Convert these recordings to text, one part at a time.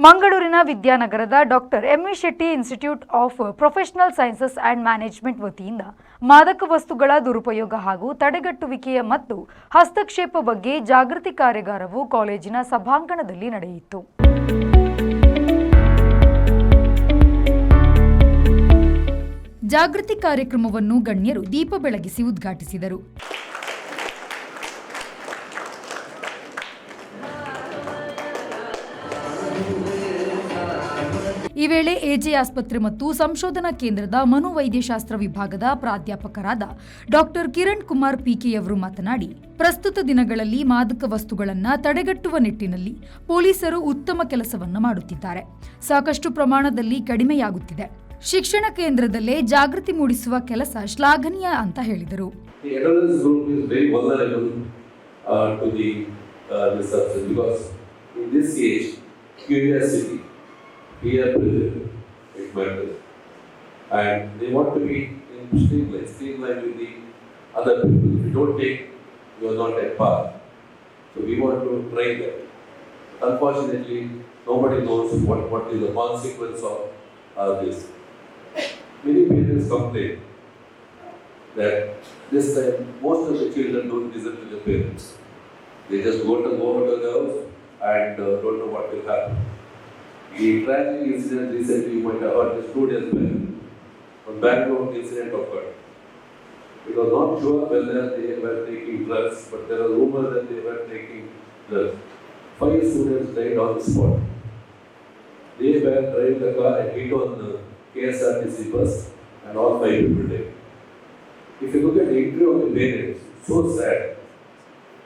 ಮಂಗಳೂರಿನ ವಿದ್ಯಾನಗರದ doctor M V Shetty institute of professional sciences and management ವತಿಯಿಂದ ಮಾದಕ ವಸ್ತುಗಳ ದುರುಪಯೋಗ ಹಾಗೂ ತಡೆಗಟ್ಟುವಿಕೆಯ ಮತ್ತು ಹಸ್ತಕ್ಷೇಪ ಬಗ್ಗೆ ಜಾಗೃತಿ ಕಾರ್ಯಾಗಾರವು ಕಾಲೇಜಿನ ಸಭಾಂಗಣದಲ್ಲಿ ನಡೆಯಿತು. ಜಾಗೃತಿ ಕಾರ್ಯಕ್ರಮವನ್ನು ಗಣ್ಯರು ದೀಪ ಬೆಳಗಿಸಿ ಉದ್ಘಾಟಿಸಿದರು. ಈ ವೇಳೆ ಎಜೆ ಆಸ್ಪತ್ರೆ ಮತ್ತು ಸಂಶೋಧನಾ ಕೇಂದ್ರದ ಮನೋವೈದ್ಯಶಾಸ್ತ್ರ ವಿಭಾಗದ ಪ್ರಾಧ್ಯಾಪಕರಾದ ಡಾಕ್ಟರ್ ಕಿರಣ್ ಕುಮಾರ್ ಪಿಕೆಯವರು ಮಾತನಾಡಿ, ಪ್ರಸ್ತುತ ದಿನಗಳಲ್ಲಿ ಮಾದಕ ವಸ್ತುಗಳನ್ನು ತಡೆಗಟ್ಟುವ ನಿಟ್ಟಿನಲ್ಲಿ ಪೊಲೀಸರು ಉತ್ತಮ ಕೆಲಸವನ್ನು ಮಾಡುತ್ತಿದ್ದಾರೆ. ಸಾಕಷ್ಟು ಪ್ರಮಾಣದಲ್ಲಿ ಕಡಿಮೆಯಾಗುತ್ತಿದೆ. ಶಿಕ್ಷಣ ಕೇಂದ್ರದಲ್ಲೇ ಜಾಗೃತಿ ಮೂಡಿಸುವ ಕೆಲಸ ಶ್ಲಾಘನೀಯ ಅಂತ ಹೇಳಿದರು. Peer pressure, it matters, and they want to be in streamline with the other people. If you don't take, you are not at par. So we want to train them. Unfortunately, nobody knows what is the consequence of this. Many parents complain that this time most of the children don't listen to their parents. They just go to the house and don't know what will happen. The tragic incident recently, you might have heard, the students from Bangalore incident occurred. It was not sure whether they were taking drugs, but there was rumors that they were taking drugs. 5 students died on the spot. They were driving the car and hit on the KSRTC bus, and all 5 people died. If you look at the interview of the parents, so sad.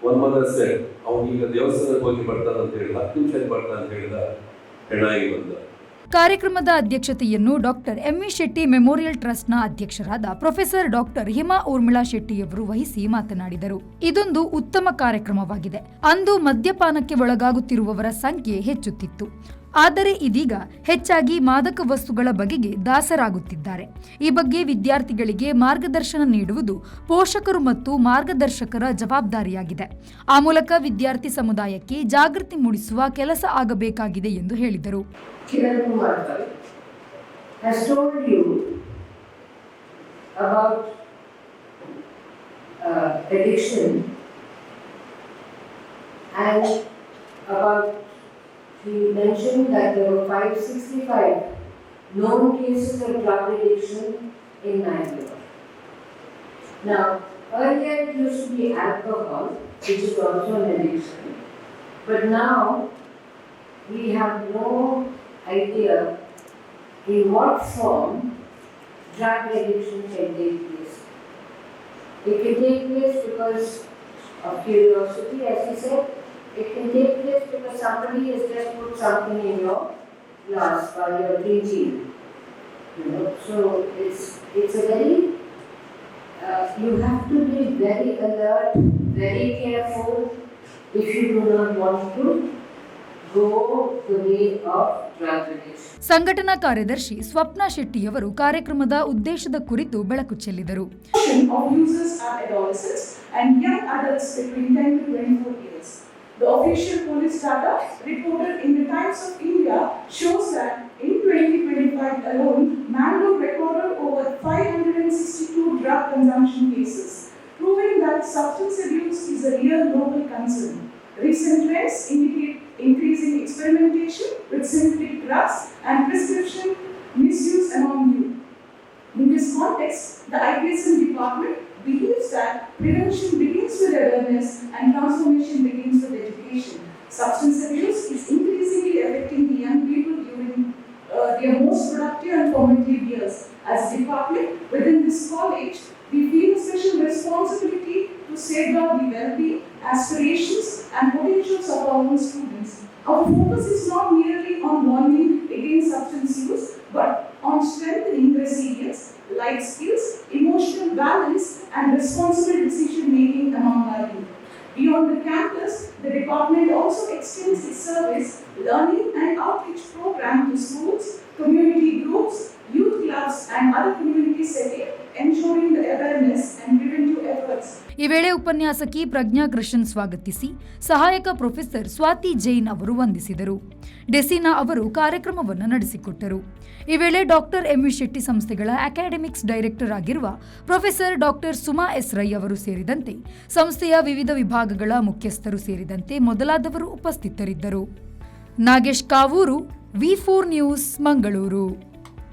One mother said, "Avaniga devasthanake hogi bartana anta helida, 10 ನಿಮಿಷ bartana anta helida." ಕಾರ್ಯಕ್ರಮದ ಅಧ್ಯಕ್ಷತೆಯನ್ನು doctor M V Shetty memorial ಟ್ರಸ್ಟ್ನ ಅಧ್ಯಕ್ಷರಾದ professor doctor Hima Urmila ಶೆಟ್ಟಿಯವರು ವಹಿಸಿ ಮಾತನಾಡಿದರು. ಇದೊಂದು ಉತ್ತಮ ಕಾರ್ಯಕ್ರಮವಾಗಿದೆ. ಅಂದು ಮದ್ಯಪಾನಕ್ಕೆ ಒಳಗಾಗುತ್ತಿರುವವರ ಸಂಖ್ಯೆ ಹೆಚ್ಚುತ್ತಿತ್ತು. ಆದರೆ ಇದೀಗ ಹೆಚ್ಚಾಗಿ ಮಾದಕ ವಸ್ತುಗಳ ಬಗೆಗೆ ದಾಸರಾಗುತ್ತಿದ್ದಾರೆ. ಈ ಬಗ್ಗೆ ವಿದ್ಯಾರ್ಥಿಗಳಿಗೆ ಮಾರ್ಗದರ್ಶನ ನೀಡುವುದು ಪೋಷಕರು ಮತ್ತು ಮಾರ್ಗದರ್ಶಕರ ಜವಾಬ್ದಾರಿಯಾಗಿದೆ. ಆ ಮೂಲಕ ವಿದ್ಯಾರ್ಥಿ ಸಮುದಾಯಕ್ಕೆ ಜಾಗೃತಿ ಮೂಡಿಸುವ ಕೆಲಸ ಆಗಬೇಕಾಗಿದೆ ಎಂದು ಹೇಳಿದರು. He mentioned that there were 565 known cases of drug addiction in Bangalore. Now, earlier it used to be alcohol, which is also an addiction, but now we have no idea in what form drug addiction can take place. It can take place because of curiosity, as he said. It can take place because somebody has just put something in your glass while you're drinking. So it's a very you have to be very alert, very careful if you do not want to go the way of drug addiction. ಸಂಘಟನಾ ಕಾರ್ಯದರ್ಶಿ ಸ್ವಪ್ನ ಶೆಟ್ಟಿಯವರು ಕಾರ್ಯಕ್ರಮದ ಉದ್ದೇಶದ ಕುರಿತು ಬೆಳಕು ಚೆಲ್ಲಿದರು. Of users are adolescents and young adults between 10 to 24 years. The official police data reported in the Times of India shows that in 2025 alone, Bangalore recorded over 562 drug consumption cases, proving that substance abuse is a real global concern. Recent trends indicate increasing experimentation with synthetic drugs and prescription misuse among youth. In this context, the IPSM department believes that prevention begins with awareness and transformation begins with education. Substance abuse is increasingly affecting the young people during their most productive and formative years. As a department within this college, we feel a special responsibility to safeguard the well-being, aspirations and potentials of our own students. Our focus is not merely on warning against substance use, but on strengthening resilience, life skills, emotional balance, and responsible decision-making among our youth. Beyond the campus, the department also extends its service, learning and outreach program to schools, community groups, youth clubs, and other community settings, ensuring the awareness and preventive efforts. ಈ ವೇಳೆ ಉಪನ್ಯಾಸಕಿ ಪ್ರಜ್ಞಾ ಕೃಷ್ಣನ್ ಸ್ವಾಗತಿಸಿ ಸಹಾಯಕ professor Swati Jain ಅವರು ವಂದಿಸಿದರು. ಡೆಸಿನಾ ಅವರು ಕಾರ್ಯಕ್ರಮವನ್ನು ನಡೆಸಿಕೊಟ್ಟರು. ಈ ವೇಳೆ ಡಾಕ್ಟರ್ ಎಂವಿ ಶೆಟ್ಟಿ ಸಂಸ್ಥೆಗಳ ಅಕಾಡೆಮಿಕ್ಸ್ ಡೈರೆಕ್ಟರ್ ಆಗಿರುವ professor doctor Suma S Rai ಅವರು ಸೇರಿದಂತೆ ಸಂಸ್ಥೆಯ ವಿವಿಧ ವಿಭಾಗಗಳ ಮುಖ್ಯಸ್ಥರು ಸೇರಿದಂತೆ ಮೊದಲಾದವರು ಉಪಸ್ಥಿತರಿದ್ದರು. ನಾಗೇಶ್ ಕಾವೂರು, ವಿ4 ನ್ಯೂಸ್, ಮಂಗಳೂರು.